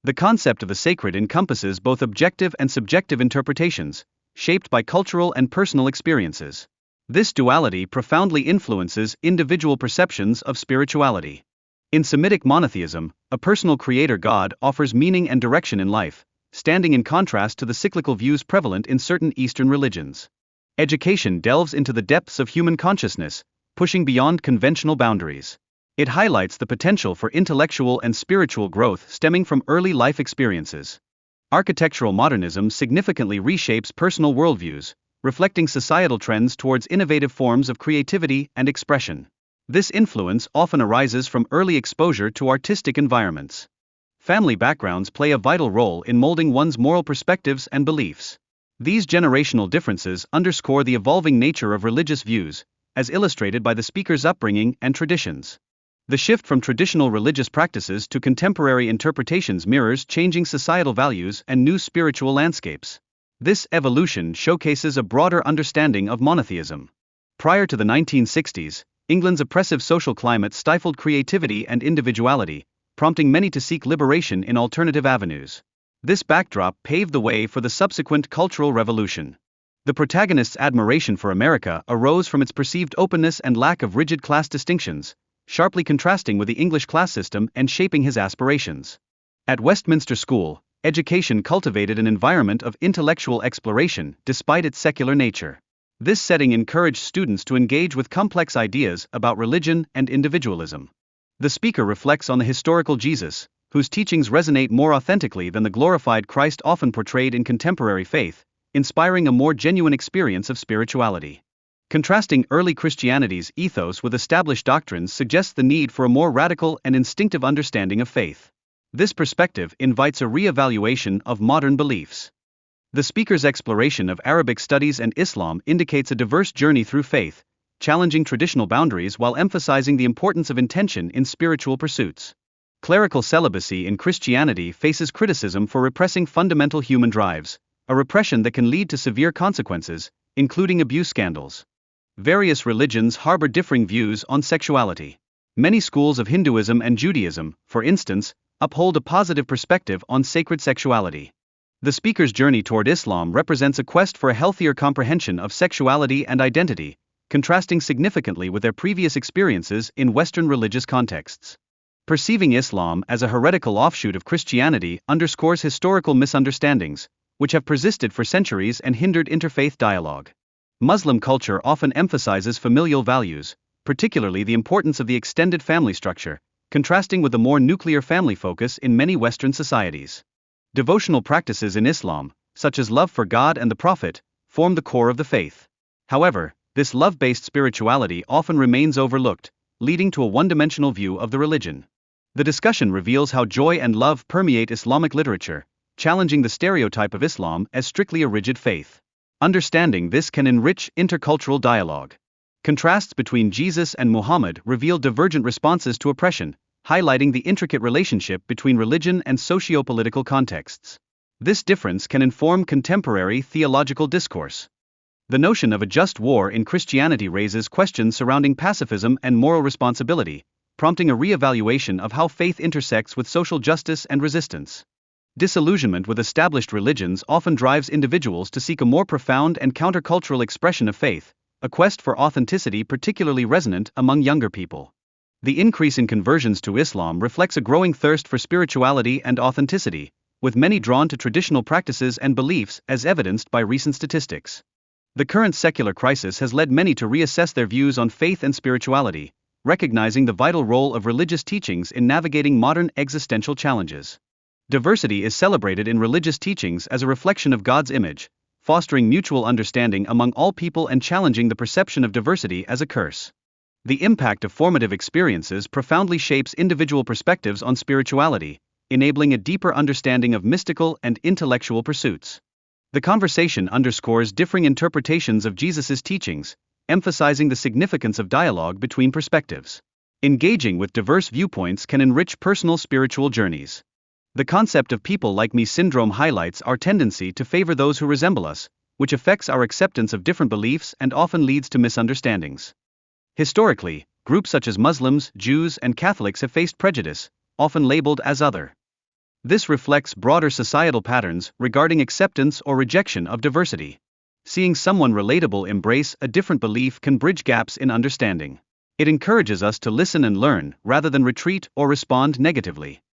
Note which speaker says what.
Speaker 1: The concept of the sacred encompasses both objective and subjective interpretations, shaped by cultural and personal experiences. This duality profoundly influences individual perceptions of spirituality. In Semitic monotheism, a personal creator God offers meaning and direction in life, standing in contrast to the cyclical views prevalent in certain Eastern religions. Education delves into the depths of human consciousness, pushing beyond conventional boundaries. It highlights the potential for intellectual and spiritual growth stemming from early life experiences. Architectural modernism significantly reshapes personal worldviews, reflecting societal trends towards innovative forms of creativity and expression. This influence often arises from early exposure to artistic environments. Family backgrounds play a vital role in molding one's moral perspectives and beliefs. These generational differences underscore the evolving nature of religious views, as illustrated by the speaker's upbringing and traditions. The shift from traditional religious practices to contemporary interpretations mirrors changing societal values and new spiritual landscapes. This evolution showcases a broader understanding of monotheism. Prior to the 1960s, England's oppressive social climate stifled creativity and individuality, prompting many to seek liberation in alternative avenues. This backdrop paved the way for the subsequent Cultural Revolution. The protagonist's admiration for America arose from its perceived openness and lack of rigid class distinctions, sharply contrasting with the English class system and shaping his aspirations. At Westminster School, education cultivated an environment of intellectual exploration despite its secular nature. This setting encouraged students to engage with complex ideas about religion and individualism. The speaker reflects on the historical Jesus, whose teachings resonate more authentically than the glorified Christ often portrayed in contemporary faith, inspiring a more genuine experience of spirituality. Contrasting early Christianity's ethos with established doctrines suggests the need for a more radical and instinctive understanding of faith. This perspective invites a re-evaluation of modern beliefs. The speaker's exploration of Arabic studies and Islam indicates a diverse journey through faith, challenging traditional boundaries while emphasizing the importance of intention in spiritual pursuits. Clerical celibacy in Christianity faces criticism for repressing fundamental human drives, a repression that can lead to severe consequences, including abuse scandals. Various religions harbor differing views on sexuality. Many schools of Hinduism and Judaism, for instance, uphold a positive perspective on sacred sexuality. The speaker's journey toward Islam represents a quest for a healthier comprehension of sexuality and identity, contrasting significantly with their previous experiences in Western religious contexts. Perceiving Islam as a heretical offshoot of Christianity underscores historical misunderstandings, which have persisted for centuries and hindered interfaith dialogue. Muslim culture often emphasizes familial values, particularly the importance of the extended family structure, contrasting with the more nuclear family focus in many Western societies. Devotional practices in Islam, such as love for God and the Prophet, form the core of the faith. However, this love-based spirituality often remains overlooked, leading to a one-dimensional view of the religion. The discussion reveals how joy and love permeate Islamic literature, challenging the stereotype of Islam as strictly a rigid faith. Understanding this can enrich intercultural dialogue. Contrasts between Jesus and Muhammad reveal divergent responses to oppression, highlighting the intricate relationship between religion and socio-political contexts. This difference can inform contemporary theological discourse. The notion of a just war in Christianity raises questions surrounding pacifism and moral responsibility, prompting a re-evaluation of how faith intersects with social justice and resistance. Disillusionment with established religions often drives individuals to seek a more profound and countercultural expression of faith, a quest for authenticity particularly resonant among younger people. The increase in conversions to Islam reflects a growing thirst for spirituality and authenticity, with many drawn to traditional practices and beliefs as evidenced by recent statistics. The current secular crisis has led many to reassess their views on faith and spirituality, recognizing the vital role of religious teachings in navigating modern existential challenges. Diversity is celebrated in religious teachings as a reflection of God's image, fostering mutual understanding among all people and challenging the perception of diversity as a curse. The impact of formative experiences profoundly shapes individual perspectives on spirituality, enabling a deeper understanding of mystical and intellectual pursuits. The conversation underscores differing interpretations of Jesus' teachings, emphasizing the significance of dialogue between perspectives. Engaging with diverse viewpoints can enrich personal spiritual journeys. The concept of people like me syndrome highlights our tendency to favor those who resemble us, which affects our acceptance of different beliefs and often leads to misunderstandings. Historically, groups such as Muslims, Jews, and Catholics have faced prejudice, often labeled as other. This reflects broader societal patterns regarding acceptance or rejection of diversity. Seeing someone relatable embrace a different belief can bridge gaps in understanding. It encourages us to listen and learn rather than retreat or respond negatively.